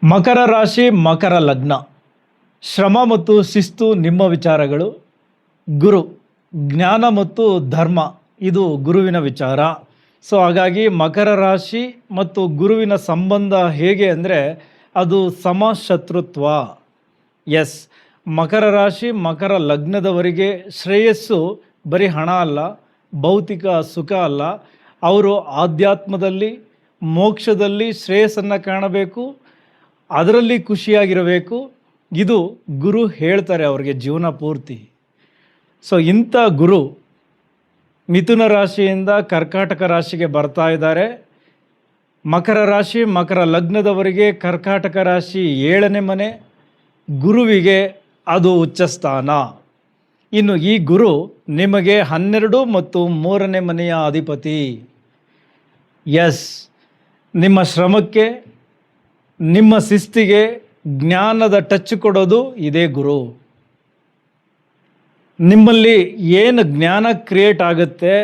ಮಕರ ರಾಶಿ ಮಕರ ಲಗ್ನ. ಶ್ರಮ ಮತ್ತು ಶಿಸ್ತು ನಿಮ್ಮ ವಿಚಾರಗಳು. ಗುರು ಜ್ಞಾನ ಮತ್ತು ಧರ್ಮ ಇದು ಗುರುವಿನ ವಿಚಾರ. ಸೊ ಹಾಗಾಗಿ ಮಕರ ರಾಶಿ ಮತ್ತು ಗುರುವಿನ ಸಂಬಂಧ ಹೇಗೆ ಅಂದರೆ ಅದು ಸಮಶತ್ರುತ್ವ. ಎಸ್, ಮಕರ ರಾಶಿ ಮಕರ ಲಗ್ನದವರಿಗೆ ಶ್ರೇಯಸ್ಸು ಬರೀ ಹಣ ಅಲ್ಲ, ಭೌತಿಕ ಸುಖ ಅಲ್ಲ. ಅವರು ಆಧ್ಯಾತ್ಮದಲ್ಲಿ ಮೋಕ್ಷದಲ್ಲಿ ಶ್ರೇಯಸ್ಸನ್ನು ಕಾಣಬೇಕು, ಅದರಲ್ಲಿ ಖುಷಿಯಾಗಿರಬೇಕು. ಇದು ಗುರು ಹೇಳ್ತಾರೆ ಅವ್ರಿಗೆ ಜೀವನ ಪೂರ್ತಿ. ಸೊ ಇಂಥ ಗುರು ಮಿಥುನ ರಾಶಿಯಿಂದ ಕರ್ಕಾಟಕ ರಾಶಿಗೆ ಬರ್ತಾ ಇದ್ದಾರೆ. ಮಕರ ರಾಶಿ ಮಕರ ಲಗ್ನದವರಿಗೆ ಕರ್ಕಾಟಕ ರಾಶಿ 7ನೇ ಮನೆ, ಗುರುವಿಗೆ ಅದು ಉಚ್ಚ ಸ್ಥಾನ. ಇನ್ನು ಈ ಗುರು ನಿಮಗೆ 12 ಮತ್ತು 3ನೇ ಮನೆಯ ಅಧಿಪತಿ. ಎಸ್, ನಿಮ್ಮ ಶ್ರಮಕ್ಕೆ ನಿಮ್ಮ ಶಿಸ್ತಿಗೆ ಜ್ಞಾನದ ಟಚ್ ಕೊಡೋದು ಇದೇ ಗುರು. ನಿಮ್ಮಲ್ಲಿ ಏನು ಜ್ಞಾನ ಕ್ರಿಯೇಟ್ ಆಗುತ್ತೆ,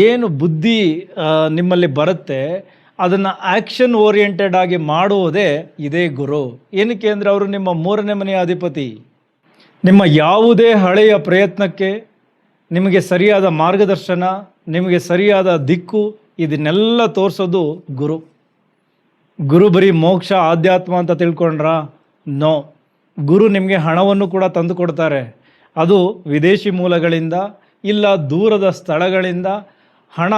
ಏನು ಬುದ್ಧಿ ನಿಮ್ಮಲ್ಲಿ ಬರುತ್ತೆ, ಅದನ್ನು ಆ್ಯಕ್ಷನ್ ಓರಿಯೆಂಟೆಡ್ ಆಗಿ ಮಾಡುವುದೇ ಇದೇ ಗುರು. ಏನಕ್ಕೆ ಅಂದರೆ ಅವರು ನಿಮ್ಮ 3ನೇ ಮನೆಯ ಅಧಿಪತಿ. ನಿಮ್ಮ ಯಾವುದೇ ಹಳೆಯ ಪ್ರಯತ್ನಕ್ಕೆ ನಿಮಗೆ ಸರಿಯಾದ ಮಾರ್ಗದರ್ಶನ, ನಿಮಗೆ ಸರಿಯಾದ ದಿಕ್ಕು ಇದನ್ನೆಲ್ಲ ತೋರಿಸೋದು ಗುರು. ಗುರು ಬರೀ ಮೋಕ್ಷ ಆಧ್ಯಾತ್ಮ ಅಂತ ತಿಳ್ಕೊಂಡ್ರ? ನೋ, ಗುರು ನಿಮಗೆ ಹಣವನ್ನು ಕೂಡ ತಂದು ಕೊಡ್ತಾರೆ. ಅದು ವಿದೇಶಿ ಮೂಲಗಳಿಂದ ಇಲ್ಲ ದೂರದ ಸ್ಥಳಗಳಿಂದ ಹಣ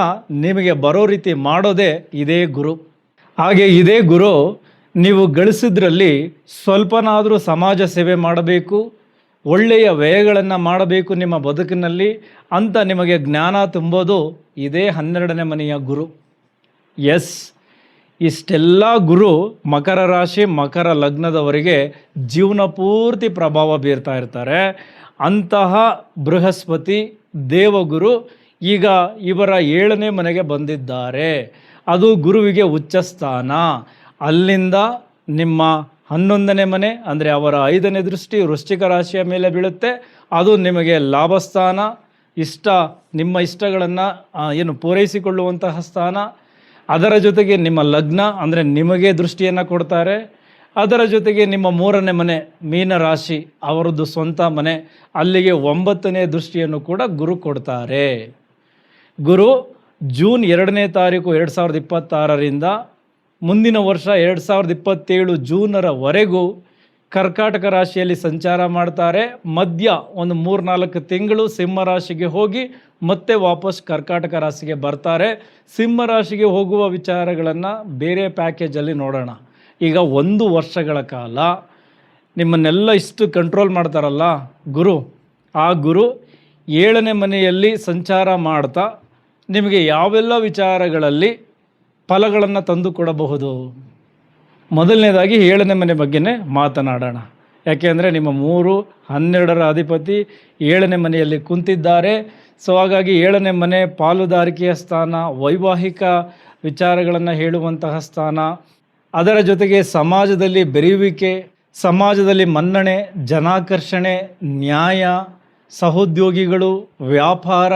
ನಿಮಗೆ ಬರೋ ರೀತಿ ಮಾಡೋದೇ ಇದೇ ಗುರು. ಹಾಗೆ ಇದೇ ಗುರು ನೀವು ಗಳಿಸಿದ್ರಲ್ಲಿ ಸ್ವಲ್ಪನಾದರೂ ಸಮಾಜ ಸೇವೆ ಮಾಡಬೇಕು, ಒಳ್ಳೆಯ ವ್ಯಯಗಳನ್ನು ಮಾಡಬೇಕು ನಿಮ್ಮ ಬದುಕಿನಲ್ಲಿ ಅಂತ ನಿಮಗೆ ಜ್ಞಾನ ತುಂಬೋದು ಇದೇ 12ನೇ ಮನೆಯ ಗುರು. ಎಸ್, ಇಷ್ಟೆಲ್ಲ ಗುರು ಮಕರ ರಾಶಿ ಮಕರ ಲಗ್ನದವರಿಗೆ ಜೀವನ ಪೂರ್ತಿ ಪ್ರಭಾವ ಬೀರ್ತಾ ಇರ್ತಾರೆ. ಅಂತಹ ಬೃಹಸ್ಪತಿ ದೇವಗುರು ಈಗ ಇವರ 7ನೇ ಮನೆಗೆ ಬಂದಿದ್ದಾರೆ. ಅದು ಗುರುವಿಗೆ ಉಚ್ಚ ಸ್ಥಾನ. ಅಲ್ಲಿಂದ ನಿಮ್ಮ 11ನೇ ಮನೆ ಅಂದರೆ ಅವರ 5ನೇ ದೃಷ್ಟಿ ವೃಶ್ಚಿಕ ರಾಶಿಯ ಮೇಲೆ ಬೀಳುತ್ತೆ. ಅದು ನಿಮಗೆ ಲಾಭಸ್ಥಾನ, ನಿಮ್ಮ ಇಷ್ಟಗಳನ್ನು ಪೂರೈಸಿಕೊಳ್ಳುವಂತಹ ಸ್ಥಾನ. ಅದರ ಜೊತೆಗೆ ನಿಮ್ಮ ಲಗ್ನ ಅಂದರೆ ನಿಮಗೆ ದೃಷ್ಟಿಯನ್ನು ಕೊಡ್ತಾರೆ. ಅದರ ಜೊತೆಗೆ ನಿಮ್ಮ 3ನೇ ಮನೆ ಮೀನ ರಾಶಿ ಅವರದ್ದು ಸ್ವಂತ ಮನೆ, ಅಲ್ಲಿಗೆ 9ನೇ ದೃಷ್ಟಿಯನ್ನು ಕೂಡ ಗುರು ಕೊಡ್ತಾರೆ. ಗುರು ಜೂನ್ 2ನೇ ತಾರೀಕು 2026ರಿಂದ ಮುಂದಿನ ವರ್ಷ 2027 ಜೂನರವರೆಗೂ ಕರ್ಕಾಟಕ ರಾಶಿಯಲ್ಲಿ ಸಂಚಾರ ಮಾಡ್ತಾರೆ. ಮಧ್ಯ ಒಂದು 3-4 ತಿಂಗಳು ಸಿಂಹ ರಾಶಿಗೆ ಹೋಗಿ ಮತ್ತೆ ವಾಪಸ್ ಕರ್ಕಾಟಕ ರಾಶಿಗೆ ಬರ್ತಾರೆ. ಸಿಂಹ ರಾಶಿಗೆ ಹೋಗುವ ವಿಚಾರಗಳನ್ನು ಬೇರೆ ಪ್ಯಾಕೇಜಲ್ಲಿ ನೋಡೋಣ. ಈಗ 1 ವರ್ಷಗಳ ಕಾಲ ನಿಮ್ಮನ್ನೆಲ್ಲ ಇಷ್ಟು ಕಂಟ್ರೋಲ್ ಮಾಡ್ತಾರಲ್ಲ ಗುರು, ಆ ಗುರು 7ನೇ ಮನೆಯಲ್ಲಿ ಸಂಚಾರ ಮಾಡ್ತಾ ನಿಮಗೆ ಯಾವೆಲ್ಲ ವಿಚಾರಗಳಲ್ಲಿ ಫಲಗಳನ್ನು ತಂದು ಕೊಡಬಹುದು. ಮೊದಲನೇದಾಗಿ 7ನೇ ಮನೆ ಬಗ್ಗೆನೇ ಮಾತನಾಡೋಣ. ಯಾಕೆಂದರೆ ನಿಮ್ಮ 3, 12ರ ಅಧಿಪತಿ 7ನೇ ಮನೆಯಲ್ಲಿ ಕುಂತಿದ್ದಾರೆ. ಸೊ ಹಾಗಾಗಿ 7ನೇ ಮನೆ ಪಾಲುದಾರಿಕೆಯ ಸ್ಥಾನ, ವೈವಾಹಿಕ ವಿಚಾರಗಳನ್ನು ಹೇಳುವಂತಹ ಸ್ಥಾನ. ಅದರ ಜೊತೆಗೆ ಸಮಾಜದಲ್ಲಿ ಬೆರೆಯುವಿಕೆ, ಸಮಾಜದಲ್ಲಿ ಮನ್ನಣೆ, ಜನಾಕರ್ಷಣೆ, ನ್ಯಾಯ, ಸಹೋದ್ಯೋಗಿಗಳು, ವ್ಯಾಪಾರ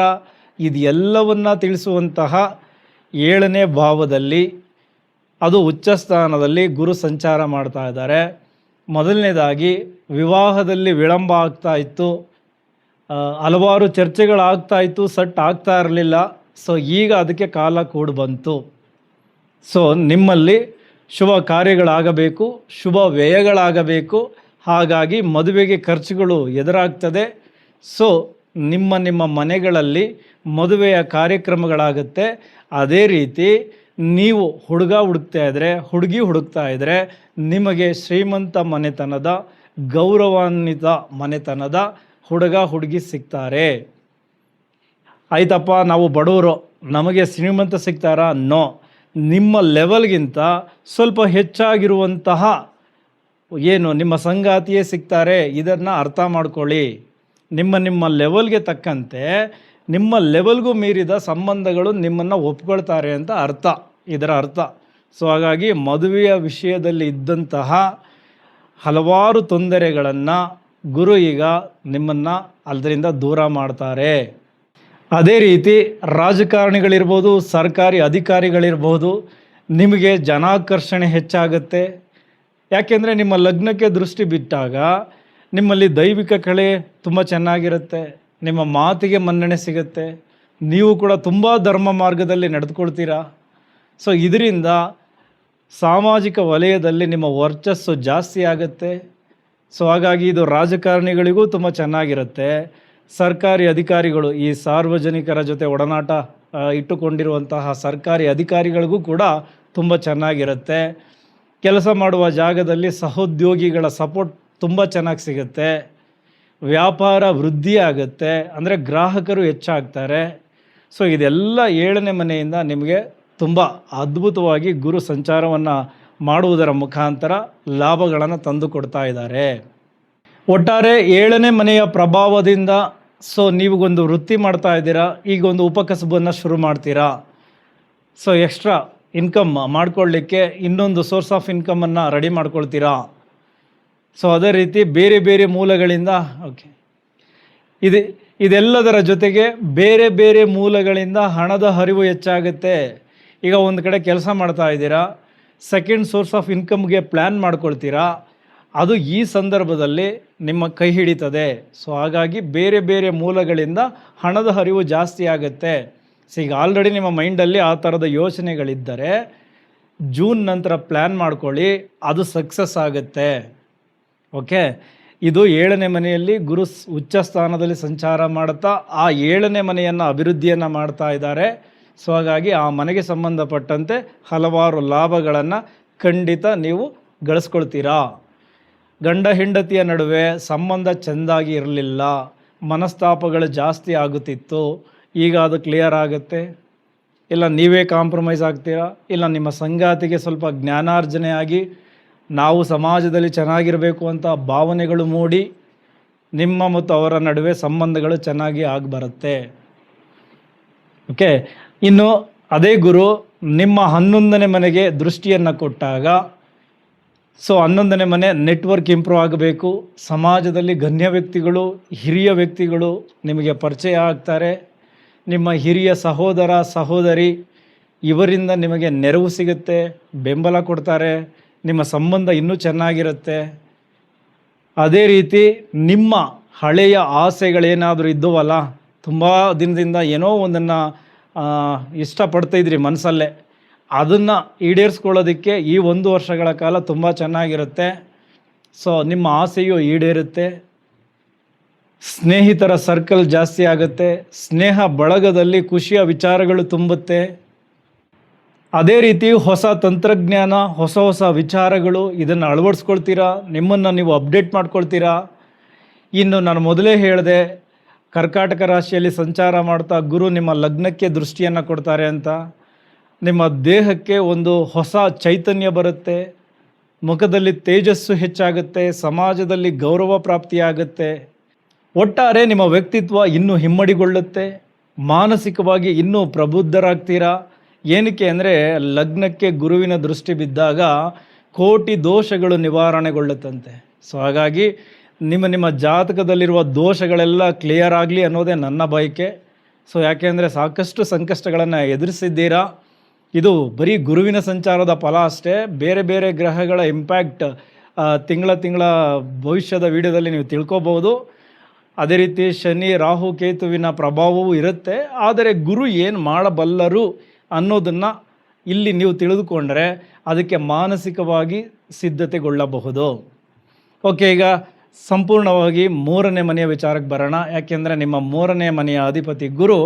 ಇದೆಲ್ಲವನ್ನು ತಿಳಿಸುವಂತಹ 7ನೇ ಭಾವದಲ್ಲಿ ಅದು ಉಚ್ಚ ಸ್ಥಾನದಲ್ಲಿ ಗುರು ಸಂಚಾರ ಮಾಡ್ತಾ ಇದ್ದಾರೆ. ಮೊದಲನೇದಾಗಿ ವಿವಾಹದಲ್ಲಿ ವಿಳಂಬ ಆಗ್ತಾ ಇತ್ತು, ಹಲವಾರು ಚರ್ಚೆಗಳಾಗ್ತಾ ಇತ್ತು, ಸೆಟ್ ಆಗ್ತಾ ಇರಲಿಲ್ಲ. ಸೊ ಈಗ ಅದಕ್ಕೆ ಕಾಲ ಕೂಡಿ ಬಂತು. ಸೊ ನಿಮ್ಮಲ್ಲಿ ಶುಭ ಕಾರ್ಯಗಳಾಗಬೇಕು, ಶುಭ ವ್ಯಯಗಳಾಗಬೇಕು. ಹಾಗಾಗಿ ಮದುವೆಗೆ ಖರ್ಚುಗಳು ಎದುರಾಗ್ತದೆ. ಸೊ ನಿಮ್ಮ ಮನೆಗಳಲ್ಲಿ ಮದುವೆಯ ಕಾರ್ಯಕ್ರಮಗಳಾಗುತ್ತೆ. ಅದೇ ರೀತಿ ನೀವು ಹುಡುಗಿ ಹುಡುಕ್ತಾ ಇದ್ದರೆ ನಿಮಗೆ ಶ್ರೀಮಂತ ಮನೆತನದ, ಗೌರವಾನ್ವಿತ ಮನೆತನದ ಹುಡುಗಿ ಸಿಗ್ತಾರೆ. ಆಯ್ತಪ್ಪ, ನಾವು ಬಡವರು, ನಮಗೆ ಶ್ರೀಮಂತ ಸಿಗ್ತಾರಾ? ನೋ, ನಿಮ್ಮ ಲೆವೆಲ್ಗಿಂತ ಸ್ವಲ್ಪ ಹೆಚ್ಚಾಗಿರುವಂತಹ ನಿಮ್ಮ ಸಂಗಾತಿಯೇ ಸಿಗ್ತಾರೆ. ಇದನ್ನು ಅರ್ಥ ಮಾಡ್ಕೊಳ್ಳಿ. ನಿಮ್ಮ ಲೆವೆಲ್ಗೆ ತಕ್ಕಂತೆ ನಿಮ್ಮ ಲೆವೆಲ್ಗೂ ಮೀರಿದ ಸಂಬಂಧಗಳು ನಿಮ್ಮನ್ನು ಒಪ್ಕೊಳ್ತಾರೆ ಅಂತ ಇದರ ಅರ್ಥ. ಸೊ ಹಾಗಾಗಿ ಮದುವೆಯ ವಿಷಯದಲ್ಲಿ ಇದ್ದಂತಹ ಹಲವಾರು ತೊಂದರೆಗಳನ್ನು ಗುರು ಈಗ ನಿಮ್ಮನ್ನು ಅದರಿಂದ ದೂರ ಮಾಡ್ತಾರೆ. ಅದೇ ರೀತಿ ರಾಜಕಾರಣಿಗಳಿರ್ಬೋದು, ಸರ್ಕಾರಿ ಅಧಿಕಾರಿಗಳಿರ್ಬೋದು, ನಿಮಗೆ ಜನಾಕರ್ಷಣೆ ಹೆಚ್ಚಾಗುತ್ತೆ. ಯಾಕೆಂದರೆ ನಿಮ್ಮ ಲಗ್ನಕ್ಕೆ ದೃಷ್ಟಿ ಬಿಟ್ಟಾಗ ನಿಮ್ಮಲ್ಲಿ ದೈವಿಕ ಕಳೆ ತುಂಬ ಚೆನ್ನಾಗಿರುತ್ತೆ, ನಿಮ್ಮ ಮಾತಿಗೆ ಮನ್ನಣೆ ಸಿಗುತ್ತೆ, ನೀವು ಕೂಡ ತುಂಬ ಧರ್ಮ ಮಾರ್ಗದಲ್ಲಿ ನಡೆದುಕೊಳ್ತೀರಾ. ಸೊ ಇದರಿಂದ ಸಾಮಾಜಿಕ ವಲಯದಲ್ಲಿ ನಿಮ್ಮ ವರ್ಚಸ್ಸು ಜಾಸ್ತಿ ಆಗುತ್ತೆ. ಸೊ ಹಾಗಾಗಿ ಇದು ರಾಜಕಾರಣಿಗಳಿಗೂ ತುಂಬ ಚೆನ್ನಾಗಿರುತ್ತೆ. ಸರ್ಕಾರಿ ಅಧಿಕಾರಿಗಳು, ಈ ಸಾರ್ವಜನಿಕರ ಜೊತೆ ಒಡನಾಟ ಇಟ್ಟುಕೊಂಡಿರುವಂತಹ ಸರ್ಕಾರಿ ಅಧಿಕಾರಿಗಳಿಗೂ ಕೂಡ ತುಂಬ ಚೆನ್ನಾಗಿರುತ್ತೆ. ಕೆಲಸ ಮಾಡುವ ಜಾಗದಲ್ಲಿ ಸಹೋದ್ಯೋಗಿಗಳ ಸಪೋರ್ಟ್ ತುಂಬ ಚೆನ್ನಾಗಿ ಸಿಗುತ್ತೆ. ವ್ಯಾಪಾರ ವೃದ್ಧಿ ಆಗುತ್ತೆ, ಅಂದರೆ ಗ್ರಾಹಕರು ಹೆಚ್ಚಾಗ್ತಾರೆ. ಸೊ ಇದೆಲ್ಲ 7ನೇ ಮನೆಯಿಂದ ನಿಮಗೆ ತುಂಬ ಅದ್ಭುತವಾಗಿ ಗುರು ಸಂಚಾರವನ್ನು ಮಾಡುವುದರ ಮುಖಾಂತರ ಲಾಭಗಳನ್ನು ತಂದು ಕೊಡ್ತಾ ಇದ್ದಾರೆ. ಒಟ್ಟಾರೆ 7ನೇ ಮನೆಯ ಪ್ರಭಾವದಿಂದ ಸೊ ನೀವೊಂದು ವೃತ್ತಿ ಮಾಡ್ತಾ ಇದ್ದೀರಾ, ಈಗ ಒಂದು ಉಪಕಸಬನ್ನು ಶುರು ಮಾಡ್ತೀರಾ. ಸೊ ಎಕ್ಸ್ಟ್ರಾ ಇನ್ಕಮ್ ಮಾಡ್ಕೊಳ್ಳಿಕ್ಕೆ ಇನ್ನೊಂದು ಸೋರ್ಸ್ ಆಫ್ ಇನ್ಕಮನ್ನು ರೆಡಿ ಮಾಡ್ಕೊಳ್ತೀರಾ. ಸೊ ಅದೇ ರೀತಿ ಬೇರೆ ಬೇರೆ ಮೂಲಗಳಿಂದ ಇದೆಲ್ಲದರ ಜೊತೆಗೆ ಬೇರೆ ಬೇರೆ ಮೂಲಗಳಿಂದ ಹಣದ ಹರಿವು ಹೆಚ್ಚಾಗುತ್ತೆ. ಈಗ ಒಂದು ಕಡೆ ಕೆಲಸ ಮಾಡ್ತಾ ಇದ್ದೀರಾ, ಸೆಕೆಂಡ್ ಸೋರ್ಸ್ ಆಫ್ ಇನ್ಕಮ್ಗೆ ಪ್ಲ್ಯಾನ್ ಮಾಡ್ಕೊಳ್ತೀರಾ, ಅದು ಈ ಸಂದರ್ಭದಲ್ಲಿ ನಿಮ್ಮ ಕೈ ಹಿಡಿತದೆ. ಸೊ ಹಾಗಾಗಿ ಬೇರೆ ಬೇರೆ ಮೂಲಗಳಿಂದ ಹಣದ ಹರಿವು ಜಾಸ್ತಿ ಆಗುತ್ತೆ. ಸೊ ಈಗ ಆಲ್ರೆಡಿ ನಿಮ್ಮ ಮೈಂಡಲ್ಲಿ ಆ ಥರದ ಯೋಚನೆಗಳಿದ್ದರೆ ಜೂನ್ ನಂತರ ಪ್ಲ್ಯಾನ್ ಮಾಡ್ಕೊಳ್ಳಿ, ಅದು ಸಕ್ಸಸ್ ಆಗುತ್ತೆ. ಓಕೆ, ಇದು 7ನೇ ಮನೆಯಲ್ಲಿ ಗುರು ಉಚ್ಚ ಸ್ಥಾನದಲ್ಲಿ ಸಂಚಾರ ಮಾಡುತ್ತಾ ಆ 7ನೇ ಮನೆಯನ್ನು ಅಭಿವೃದ್ಧಿಯನ್ನು ಮಾಡ್ತಾ ಇದ್ದಾರೆ. ಸೊ ಹಾಗಾಗಿ ಆ ಮನೆಗೆ ಸಂಬಂಧಪಟ್ಟಂತೆ ಹಲವಾರು ಲಾಭಗಳನ್ನು ಖಂಡಿತ ನೀವು ಗಳಿಸ್ಕೊಳ್ತೀರಾ. ಗಂಡ ಹೆಂಡತಿಯ ನಡುವೆ ಸಂಬಂಧ ಚೆಂದಾಗಿ ಇರಲಿಲ್ಲ, ಮನಸ್ತಾಪಗಳು ಜಾಸ್ತಿ ಆಗುತ್ತಿತ್ತು, ಈಗ ಅದು ಕ್ಲಿಯರ್ ಆಗುತ್ತೆ. ಇಲ್ಲ ನೀವೇ ಕಾಂಪ್ರಮೈಸ್ ಆಗ್ತೀರಾ, ಇಲ್ಲ ನಿಮ್ಮ ಸಂಗಾತಿಗೆ ಸ್ವಲ್ಪ ಜ್ಞಾನಾರ್ಜನೆ ಆಗಿ ನಾವು ಸಮಾಜದಲ್ಲಿ ಚೆನ್ನಾಗಿರಬೇಕು ಅಂತ ಭಾವನೆಗಳು ಮೂಡಿ ನಿಮ್ಮ ಮತ್ತು ಅವರ ನಡುವೆ ಸಂಬಂಧಗಳು ಚೆನ್ನಾಗಿ ಆಗಿಬರುತ್ತೆ. ಓಕೆ, ಇನ್ನು ಅದೇ ಗುರು ನಿಮ್ಮ 11ನೇ ಮನೆಗೆ ದೃಷ್ಟಿಯನ್ನು ಕೊಟ್ಟಾಗ ಸೊ 11ನೇ ಮನೆ ನೆಟ್ವರ್ಕ್ ಇಂಪ್ರೂವ್ ಆಗಬೇಕು. ಸಮಾಜದಲ್ಲಿ ಗಣ್ಯ ವ್ಯಕ್ತಿಗಳು, ಹಿರಿಯ ವ್ಯಕ್ತಿಗಳು ನಿಮಗೆ ಪರಿಚಯ ಆಗ್ತಾರೆ. ನಿಮ್ಮ ಹಿರಿಯ ಸಹೋದರ ಸಹೋದರಿ ಇವರಿಂದ ನಿಮಗೆ ನೆರವು ಸಿಗುತ್ತೆ, ಬೆಂಬಲ ಕೊಡ್ತಾರೆ, ನಿಮ್ಮ ಸಂಬಂಧ ಇನ್ನೂ ಚೆನ್ನಾಗಿರುತ್ತೆ. ಅದೇ ರೀತಿ ನಿಮ್ಮ ಹಳೆಯ ಆಸೆಗಳೇನಾದರೂ ಇದ್ದವಲ್ಲ, ತುಂಬ ದಿನದಿಂದ ಏನೋ ಒಂದನ್ನು ಇಷ್ಟಪಡ್ತಾಯಿದ್ರಿ ಮನಸ್ಸಲ್ಲೇ, ಅದನ್ನು ಈಡೇರಿಸ್ಕೊಳ್ಳೋದಕ್ಕೆ ಈ 1 ವರ್ಷಗಳ ಕಾಲ ತುಂಬ ಚೆನ್ನಾಗಿರುತ್ತೆ. ಸೊ ನಿಮ್ಮ ಆಸೆಯು ಈಡೇರುತ್ತೆ. ಸ್ನೇಹಿತರ ಸರ್ಕಲ್ ಜಾಸ್ತಿ ಆಗುತ್ತೆ, ಸ್ನೇಹ ಬಳಗದಲ್ಲಿ ಖುಷಿಯ ವಿಚಾರಗಳು ತುಂಬುತ್ತೆ. ಅದೇ ರೀತಿ ಹೊಸ ತಂತ್ರಜ್ಞಾನ, ಹೊಸ ಹೊಸ ವಿಚಾರಗಳು ಇದನ್ನು ಅಳವಡಿಸ್ಕೊಳ್ತೀರಾ, ನಿಮ್ಮನ್ನು ನೀವು ಅಪ್ಡೇಟ್ ಮಾಡ್ಕೊಳ್ತೀರಾ. ಇನ್ನು ನಾನು ಮೊದಲೇ ಹೇಳಿದೆ, ಕರ್ಕಾಟಕ ರಾಶಿಯಲ್ಲಿ ಸಂಚಾರ ಮಾಡ್ತಾ ಗುರು ನಿಮ್ಮ ಲಗ್ನಕ್ಕೆ ದೃಷ್ಟಿಯನ್ನು ಕೊಡ್ತಾರೆ ಅಂತ. ನಿಮ್ಮ ದೇಹಕ್ಕೆ ಒಂದು ಹೊಸ ಚೈತನ್ಯ ಬರುತ್ತೆ, ಮುಖದಲ್ಲಿ ತೇಜಸ್ಸು ಹೆಚ್ಚಾಗುತ್ತೆ, ಸಮಾಜದಲ್ಲಿ ಗೌರವ ಪ್ರಾಪ್ತಿಯಾಗುತ್ತೆ. ಒಟ್ಟಾರೆ ನಿಮ್ಮ ವ್ಯಕ್ತಿತ್ವ ಇನ್ನೂ ಹಿಮ್ಮಡಿಗೊಳ್ಳುತ್ತೆ, ಮಾನಸಿಕವಾಗಿ ಇನ್ನೂ ಪ್ರಬುದ್ಧರಾಗ್ತೀರಾ. ಏನಕ್ಕೆ ಅಂದರೆ ಲಗ್ನಕ್ಕೆ ಗುರುವಿನ ದೃಷ್ಟಿ ಬಿದ್ದಾಗ ಕೋಟಿ ದೋಷಗಳು ನಿವಾರಣೆಗೊಳ್ಳುತ್ತಂತೆ. ಸೊ ಹಾಗಾಗಿ ನಿಮ್ಮ ಜಾತಕದಲ್ಲಿರುವ ದೋಷಗಳೆಲ್ಲ ಕ್ಲಿಯರ್ ಆಗಲಿ ಅನ್ನೋದೇ ನನ್ನ ಬಯಕೆ. ಸೊ ಯಾಕೆಂದರೆ ಸಾಕಷ್ಟು ಸಂಕಷ್ಟಗಳನ್ನು ಎದುರಿಸಿದ್ದೀರಾ. ಇದು ಬರೀ ಗುರುವಿನ ಸಂಚಾರದ ಫಲ ಅಷ್ಟೇ, ಬೇರೆ ಬೇರೆ ಗ್ರಹಗಳ ಇಂಪ್ಯಾಕ್ಟ್ ತಿಂಗಳ ಭವಿಷ್ಯದ ವಿಡಿಯೋದಲ್ಲಿ ನೀವು ತಿಳ್ಕೊಬೋದು. ಅದೇ ರೀತಿ ಶನಿ ರಾಹು ಕೇತುವಿನ ಪ್ರಭಾವವೂ ಇರುತ್ತೆ. ಆದರೆ ಗುರು ಏನು ಮಾಡಬಲ್ಲರು ಅನ್ನೋದನ್ನು ಇಲ್ಲಿ ನೀವು ತಿಳಿದುಕೊಂಡ್ರೆ ಅದಕ್ಕೆ ಮಾನಸಿಕವಾಗಿ ಸಿದ್ಧತೆಗೊಳ್ಳಬಹುದು. ಓಕೆ, ಈಗ ಸಂಪೂರ್ಣವಾಗಿ 3ನೇ ಮನೆಯ ವಿಚಾರಕ್ಕೆ ಬರೋಣ. ಯಾಕೆಂದರೆ ನಿಮ್ಮ 3ನೇ ಮನೆಯ ಅಧಿಪತಿ ಗುರು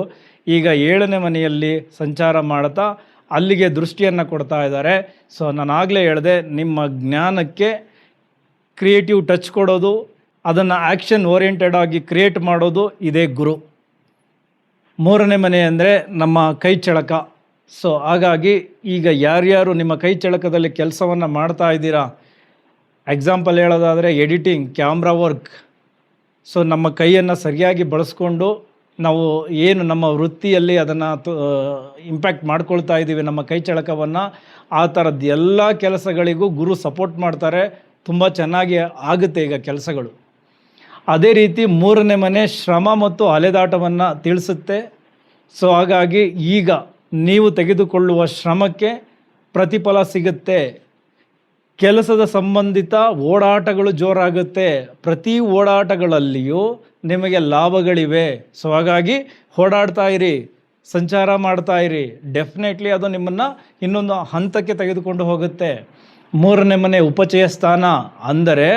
ಈಗ 7ನೇ ಮನೆಯಲ್ಲಿ ಸಂಚಾರ ಮಾಡ್ತಾ ಅಲ್ಲಿಗೆ ದೃಷ್ಟಿಯನ್ನು ಕೊಡ್ತಾ ಇದ್ದಾರೆ. ಸೊ ನಾನು ಆಗಲೇ ಹೇಳಿದೆ, ನಿಮ್ಮ ಜ್ಞಾನಕ್ಕೆ ಕ್ರಿಯೇಟಿವ್ ಟಚ್ ಕೊಡೋದು, ಅದನ್ನು ಆ್ಯಕ್ಷನ್ ಓರಿಯೆಂಟೆಡ್ ಆಗಿ ಕ್ರಿಯೇಟ್ ಮಾಡೋದು ಇದೇ ಗುರು. 3ನೇ ಮನೆ ಅಂದರೆ ನಮ್ಮ ಕೈ ಚಳಕ. ಸೊ ಹಾಗಾಗಿ ಈಗ ಯಾರ್ಯಾರು ನಿಮ್ಮ ಕೈ ಚಳಕದಲ್ಲಿ ಕೆಲಸವನ್ನು ಮಾಡ್ತಾ ಇದ್ದೀರಾ, ಎಕ್ಸಾಂಪಲ್ ಹೇಳೋದಾದರೆ ಎಡಿಟಿಂಗ್, ಕ್ಯಾಮ್ರಾ ವರ್ಕ್. ಸೊ ನಮ್ಮ ಕೈಯನ್ನು ಸರಿಯಾಗಿ ಬಳಸ್ಕೊಂಡು ನಾವು ಏನು ನಮ್ಮ ವೃತ್ತಿಯಲ್ಲಿ ಅದನ್ನು ಇಂಪ್ಯಾಕ್ಟ್ ಮಾಡ್ಕೊಳ್ತಾ ಇದ್ದೀವಿ ನಮ್ಮ ಕೈ ಚಳಕವನ್ನು, ಆ ಥರದ್ದು ಎಲ್ಲ ಕೆಲಸಗಳಿಗೂ ಗುರು ಸಪೋರ್ಟ್ ಮಾಡ್ತಾರೆ. ತುಂಬ ಚೆನ್ನಾಗಿ ಆಗುತ್ತೆ ಈಗ ಕೆಲಸಗಳು. ಅದೇ ರೀತಿ 3ನೇ ಮನೆ ಶ್ರಮ ಮತ್ತು ಅಲೆದಾಟವನ್ನು ತಿಳಿಸುತ್ತೆ. ಸೊ ಹಾಗಾಗಿ ಈಗ ನೀವು ತೆಗೆದುಕೊಳ್ಳುವ ಶ್ರಮಕ್ಕೆ ಪ್ರತಿಫಲ ಸಿಗುತ್ತೆ. ಕೆಲಸದ ಸಂಬಂಧಿತ ಓಡಾಟಗಳು ಜೋರಾಗುತ್ತೆ. ಪ್ರತಿ ಓಡಾಟಗಳಲ್ಲಿಯೂ ನಿಮಗೆ ಲಾಭಗಳಿವೆ. ಸೊ ಹಾಗಾಗಿ ಓಡಾಡ್ತಾ ಇರಿ, ಸಂಚಾರ ಮಾಡ್ತಾ ಇರಿ. ಡೆಫಿನೆಟ್ಲಿ ಅದು ನಿಮ್ಮನ್ನು ಇನ್ನೊಂದು ಹಂತಕ್ಕೆ ತೆಗೆದುಕೊಂಡು ಹೋಗುತ್ತೆ. 3ನೇ ಮನೆ ಉಪಚಯ ಸ್ಥಾನ, ಅಂದರೆ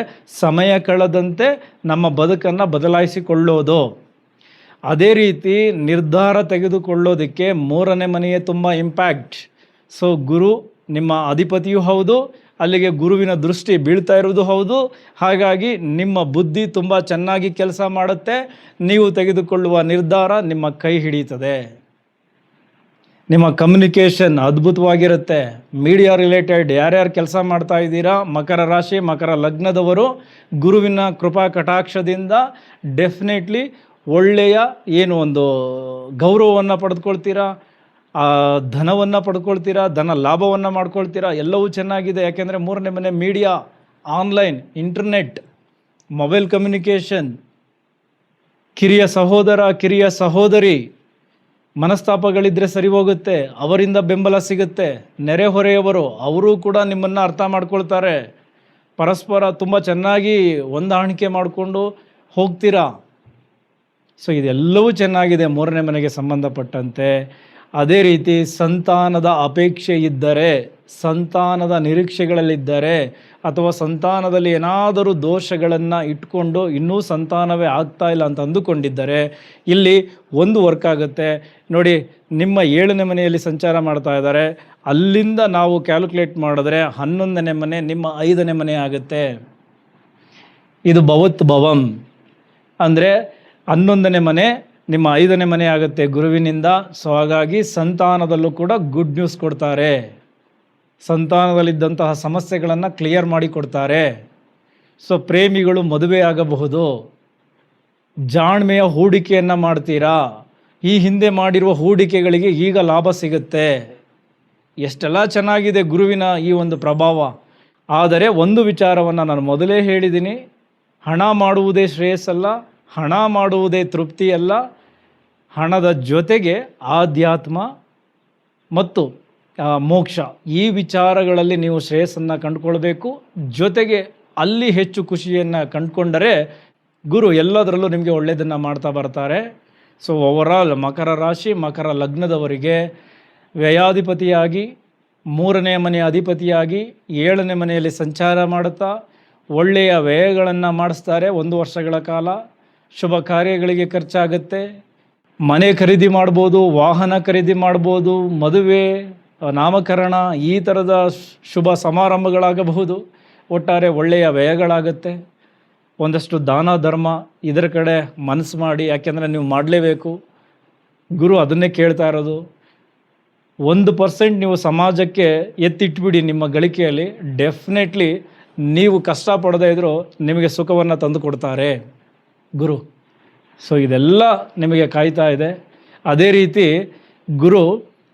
ಸಮಯ ಕಳೆದಂತೆ ನಮ್ಮ ಬದುಕನ್ನು ಬದಲಾಯಿಸಿಕೊಳ್ಳೋದು. ಅದೇ ರೀತಿ ನಿರ್ಧಾರ ತೆಗೆದುಕೊಳ್ಳೋದಕ್ಕೆ 3ನೇ ಮನೆಯೇ ತುಂಬ ಇಂಪ್ಯಾಕ್ಟ್. ಸೊ ಗುರು ನಿಮ್ಮ ಅಧಿಪತಿಯೂ ಹೌದು, ಅಲ್ಲಿಗೆ ಗುರುವಿನ ದೃಷ್ಟಿ ಬೀಳ್ತಾ ಇರುವುದು ಹೌದು. ಹಾಗಾಗಿ ನಿಮ್ಮ ಬುದ್ಧಿ ತುಂಬ ಚೆನ್ನಾಗಿ ಕೆಲಸ ಮಾಡುತ್ತೆ. ನೀವು ತೆಗೆದುಕೊಳ್ಳುವ ನಿರ್ಧಾರ ನಿಮ್ಮ ಕೈ ಹಿಡಿಯುತ್ತದೆ. ನಿಮ್ಮ ಕಮ್ಯುನಿಕೇಷನ್ ಅದ್ಭುತವಾಗಿರುತ್ತೆ. ಮೀಡಿಯಾ ರಿಲೇಟೆಡ್ ಯಾರ್ಯಾರು ಕೆಲಸ ಮಾಡ್ತಾ ಇದ್ದೀರಾ, ಮಕರ ರಾಶಿ ಮಕರ ಲಗ್ನದವರು, ಗುರುವಿನ ಕೃಪಾ ಕಟಾಕ್ಷದಿಂದ ಡೆಫಿನೆಟ್ಲಿ ಒಳ್ಳೆಯ ಒಂದು ಗೌರವವನ್ನು ಪಡೆದುಕೊಳ್ತೀರಾ, ಧನವನ್ನು ಪಡ್ಕೊಳ್ತೀರಾ, ಧನ ಲಾಭವನ್ನು ಮಾಡ್ಕೊಳ್ತೀರಾ. ಎಲ್ಲವೂ ಚೆನ್ನಾಗಿದೆ. ಯಾಕೆಂದರೆ 3ನೇ ಮನೆ media, online, internet, mobile communication, ಕಿರಿಯ ಸಹೋದರ ಕಿರಿಯ ಸಹೋದರಿ ಮನಸ್ತಾಪಗಳಿದ್ದರೆ ಸರಿ ಹೋಗುತ್ತೆ, ಅವರಿಂದ ಬೆಂಬಲ ಸಿಗುತ್ತೆ. ನೆರೆಹೊರೆಯವರು ಅವರು ಕೂಡ ನಿಮ್ಮನ್ನು ಅರ್ಥ ಮಾಡ್ಕೊಳ್ತಾರೆ. ಪರಸ್ಪರ ತುಂಬ ಚೆನ್ನಾಗಿ ಹೊಂದಾಣಿಕೆ ಮಾಡಿಕೊಂಡು ಹೋಗ್ತೀರಾ. ಸೊ ಇದೆಲ್ಲವೂ ಚೆನ್ನಾಗಿದೆ 3ನೇ ಮನೆಗೆ ಸಂಬಂಧಪಟ್ಟಂತೆ. ಅದೇ ರೀತಿ ಸಂತಾನದ ಅಪೇಕ್ಷೆ ಇದ್ದರೆ, ಸಂತಾನದ ನಿರೀಕ್ಷೆಗಳಲ್ಲಿದ್ದರೆ, ಅಥವಾ ಸಂತಾನದಲ್ಲಿ ಏನಾದರೂ ದೋಷಗಳನ್ನು ಇಟ್ಕೊಂಡು ಇನ್ನೂ ಸಂತಾನವೇ ಆಗ್ತಾ ಇಲ್ಲ ಅಂತ ಅಂದುಕೊಂಡಿದ್ದರೆ ಇಲ್ಲಿ ಒಂದು ವರ್ಕ್ ಆಗುತ್ತೆ ನೋಡಿ. ನಿಮ್ಮ 7ನೇ ಮನೆಯಲ್ಲಿ ಸಂಚಾರ ಮಾಡ್ತಾ ಇದ್ದಾರೆ, ಅಲ್ಲಿಂದ ನಾವು ಕ್ಯಾಲ್ಕುಲೇಟ್ ಮಾಡಿದ್ರೆ 11ನೇ ಮನೆ ನಿಮ್ಮ 5ನೇ ಮನೆ ಆಗುತ್ತೆ. ಇದು ಭವತ್ ಭವಂ ಅಂದರೆ 11ನೇ ಮನೆ ನಿಮ್ಮ 5ನೇ ಮನೆ ಆಗುತ್ತೆ ಗುರುವಿನಿಂದ. ಸೊ ಹಾಗಾಗಿ ಸಂತಾನದಲ್ಲೂ ಕೂಡ ಗುಡ್ ನ್ಯೂಸ್ ಕೊಡ್ತಾರೆ. ಸಂತಾನದಲ್ಲಿದ್ದಂತಹ ಸಮಸ್ಯೆಗಳನ್ನು ಕ್ಲಿಯರ್ ಮಾಡಿ ಕೊಡ್ತಾರೆ. ಸೊ ಪ್ರೇಮಿಗಳು ಮದುವೆ ಆಗಬಹುದು, ಜಾಣ್ಮೆಯ ಹೂಡಿಕೆಯನ್ನು ಮಾಡ್ತೀರಾ. ಈ ಹಿಂದೆ ಮಾಡಿರುವ ಹೂಡಿಕೆಗಳಿಗೆ ಈಗ ಲಾಭ ಸಿಗುತ್ತೆ. ಎಷ್ಟೆಲ್ಲ ಚೆನ್ನಾಗಿದೆ ಗುರುವಿನ ಈ ಒಂದು ಪ್ರಭಾವ. ಆದರೆ ಒಂದು ವಿಚಾರವನ್ನು ನಾನು ಮೊದಲೇ ಹೇಳಿದ್ದೀನಿ, ಹಣ ಮಾಡುವುದೇ ಶ್ರೇಯಸ್ಸಲ್ಲ, ಹಣ ಮಾಡುವುದೇ ತೃಪ್ತಿಯಲ್ಲ. ಹಣದ ಜೊತೆಗೆ ಆಧ್ಯಾತ್ಮ ಮತ್ತು ಮೋಕ್ಷ, ಈ ವಿಚಾರಗಳಲ್ಲಿ ನೀವು ಶ್ರೇಯಸ್ಸನ್ನು ಕಂಡುಕೊಳ್ಬೇಕು. ಜೊತೆಗೆ ಅಲ್ಲಿ ಹೆಚ್ಚು ಖುಷಿಯನ್ನು ಕಂಡುಕೊಂಡರೆ ಗುರು ಎಲ್ಲದರಲ್ಲೂ ನಿಮಗೆ ಒಳ್ಳೆಯದನ್ನು ಮಾಡ್ತಾ ಬರ್ತಾರೆ. ಸೊ ಓವರಾಲ್ ಮಕರ ರಾಶಿ ಮಕರ ಲಗ್ನದವರಿಗೆ ವ್ಯಯಾಧಿಪತಿಯಾಗಿ 3ನೇ ಮನೆಯ ಅಧಿಪತಿಯಾಗಿ 7ನೇ ಮನೆಯಲ್ಲಿ ಸಂಚಾರ ಮಾಡುತ್ತಾ ಒಳ್ಳೆಯ ವ್ಯಯಗಳನ್ನು ಮಾಡಿಸ್ತಾರೆ. 1 ವರ್ಷಗಳ ಕಾಲ ಶುಭ ಕಾರ್ಯಗಳಿಗೆ ಖರ್ಚಾಗುತ್ತೆ. ಮನೆ ಖರೀದಿ ಮಾಡ್ಬೋದು, ವಾಹನ ಖರೀದಿ ಮಾಡ್ಬೋದು, ಮದುವೆ, ನಾಮಕರಣ, ಈ ಥರದ ಶುಭ ಸಮಾರಂಭಗಳಾಗಬಹುದು. ಒಟ್ಟಾರೆ ಒಳ್ಳೆಯ ವ್ಯಯಗಳಾಗುತ್ತೆ. ಒಂದಷ್ಟು ದಾನ ಧರ್ಮ ಇದರ ಕಡೆ ಮನಸ್ಸು ಮಾಡಿ, ಯಾಕೆಂದರೆ ನೀವು ಮಾಡಲೇಬೇಕು. ಗುರು ಅದನ್ನೇ ಕೇಳ್ತಾ ಇರೋದು. 1% ನೀವು ಸಮಾಜಕ್ಕೆ ಎತ್ತಿಟ್ಬಿಡಿ ನಿಮ್ಮ ಗಳಿಕೆಯಲ್ಲಿ, ಡೆಫಿನೆಟ್ಲಿ ನೀವು ಕಷ್ಟಪಡದೇ ಇದ್ದರೂ ನಿಮಗೆ ಸುಖವನ್ನು ತಂದು ಕೊಡ್ತಾರೆ ಗುರು. ಸೊ ಇದೆಲ್ಲ ನಿಮಗೆ ಕಾಯ್ತಾ ಇದೆ. ಅದೇ ರೀತಿ ಗುರು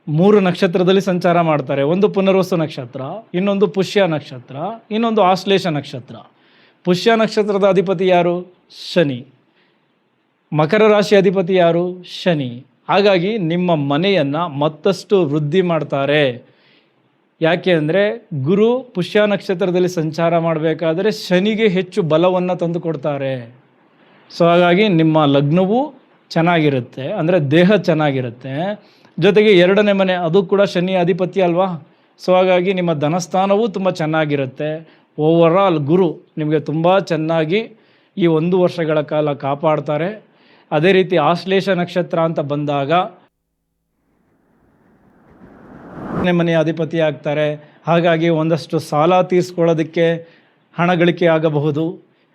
3 ನಕ್ಷತ್ರದಲ್ಲಿ ಸಂಚಾರ ಮಾಡ್ತಾರೆ. ಒಂದು ಪುನರ್ವಸು ನಕ್ಷತ್ರ, ಇನ್ನೊಂದು ಪುಷ್ಯ ನಕ್ಷತ್ರ, ಇನ್ನೊಂದು ಆಶ್ಲೇಷ ನಕ್ಷತ್ರ. ಪುಷ್ಯ ನಕ್ಷತ್ರದ ಅಧಿಪತಿ ಯಾರು? ಶನಿ. ಮಕರ ರಾಶಿ ಅಧಿಪತಿ ಯಾರು? ಶನಿ. ಹಾಗಾಗಿ ನಿಮ್ಮ ಮನೆಯನ್ನು ಮತ್ತಷ್ಟು ವೃದ್ಧಿ ಮಾಡ್ತಾರೆ. ಯಾಕೆ ಅಂದರೆ ಗುರು ಪುಷ್ಯ ನಕ್ಷತ್ರದಲ್ಲಿ ಸಂಚಾರ ಮಾಡಬೇಕಾದರೆ ಶನಿಗೆ ಹೆಚ್ಚು ಬಲವನ್ನು ತಂದು ಕೊಡ್ತಾರೆ. ಸೊ ಹಾಗಾಗಿ ನಿಮ್ಮ ಲಗ್ನವೂ ಚೆನ್ನಾಗಿರುತ್ತೆ, ಅಂದರೆ ದೇಹ ಚೆನ್ನಾಗಿರುತ್ತೆ. ಜೊತೆಗೆ 2ನೇ ಮನೆ ಅದು ಕೂಡ ಶನಿ ಅಧಿಪತಿ ಅಲ್ವಾ. ಸೊ ಹಾಗಾಗಿ ನಿಮ್ಮ ಧನಸ್ಥಾನವೂ ತುಂಬ ಚೆನ್ನಾಗಿರುತ್ತೆ. ಓವರಾಲ್ ಗುರು ನಿಮಗೆ ತುಂಬ ಚೆನ್ನಾಗಿ ಈ 1 ವರ್ಷಗಳ ಕಾಲ ಕಾಪಾಡ್ತಾರೆ. ಅದೇ ರೀತಿ ಆಶ್ಲೇಷ ನಕ್ಷತ್ರ ಅಂತ ಬಂದಾಗ 2ನೇ ಮನೆಯ ಅಧಿಪತಿ ಆಗ್ತಾರೆ. ಹಾಗಾಗಿ ಒಂದಷ್ಟು ಸಾಲ ತೀರಿಸ್ಕೊಳ್ಳೋದಕ್ಕೆ ಹಣ ಗಳಿಕೆ ಆಗಬಹುದು.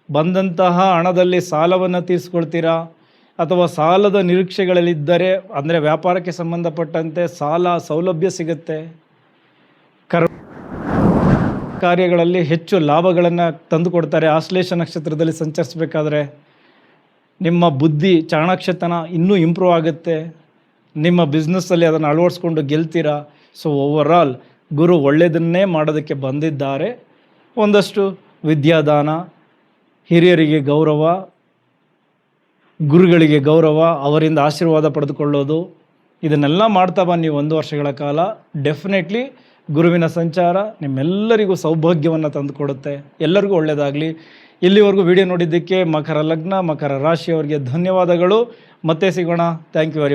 ಬಂದಂತಹ ಹಣದಲ್ಲಿ ಸಾಲವನ್ನು ತೀರಿಸ್ಕೊಳ್ತೀರಾ, ಅಥವಾ ಸಾಲದ ನಿರೀಕ್ಷೆಗಳಲ್ಲಿದ್ದರೆ ಅಂದರೆ ವ್ಯಾಪಾರಕ್ಕೆ ಸಂಬಂಧಪಟ್ಟಂತೆ ಸಾಲ ಸೌಲಭ್ಯ ಸಿಗುತ್ತೆ. ಕಾರ್ಯಗಳಲ್ಲಿ ಹೆಚ್ಚು ಲಾಭಗಳನ್ನು ತಂದು ಕೊಡ್ತಾರೆ. ಆಶ್ಲೇಷ ನಕ್ಷತ್ರದಲ್ಲಿ ಸಂಚರಿಸಬೇಕಾದ್ರೆ ನಿಮ್ಮ ಬುದ್ಧಿ ಚಾಣಾಕ್ಷತನ ಇನ್ನೂ ಇಂಪ್ರೂವ್ ಆಗುತ್ತೆ. ನಿಮ್ಮ ಬಿಸ್ನೆಸ್ಸಲ್ಲಿ ಅದನ್ನು ಅಳವಡಿಸ್ಕೊಂಡು ಗೆಲ್ತೀರಾ. ಸೊ ಓವರಾಲ್ ಗುರು ಒಳ್ಳೆಯದನ್ನೇ ಮಾಡೋದಕ್ಕೆ ಬಂದಿದ್ದಾರೆ. ಒಂದಷ್ಟು ವಿದ್ಯಾದಾನ, ಹಿರಿಯರಿಗೆ ಗೌರವ, ಗುರುಗಳಿಗೆ ಗೌರವ, ಅವರಿಂದ ಆಶೀರ್ವಾದ ಪಡೆದುಕೊಳ್ಳೋದು, ಇದನ್ನೆಲ್ಲ ಮಾಡ್ತಾ ಬನ್ನಿ 1 ವರ್ಷಗಳ ಕಾಲ. ಡೆಫಿನೆಟ್ಲಿ ಗುರುವಿನ ಸಂಚಾರ ನಿಮ್ಮೆಲ್ಲರಿಗೂ ಸೌಭಾಗ್ಯವನ್ನು ತಂದುಕೊಡುತ್ತೆ. ಎಲ್ಲರಿಗೂ ಒಳ್ಳೆಯದಾಗಲಿ. ಇಲ್ಲಿವರೆಗೂ ವಿಡಿಯೋ ನೋಡಿದ್ದಕ್ಕೆ ಮಕರ ಲಗ್ನ ಮಕರ ರಾಶಿಯವರಿಗೆ ಧನ್ಯವಾದಗಳು. ಮತ್ತೆ ಸಿಗೋಣ. Thank you very much.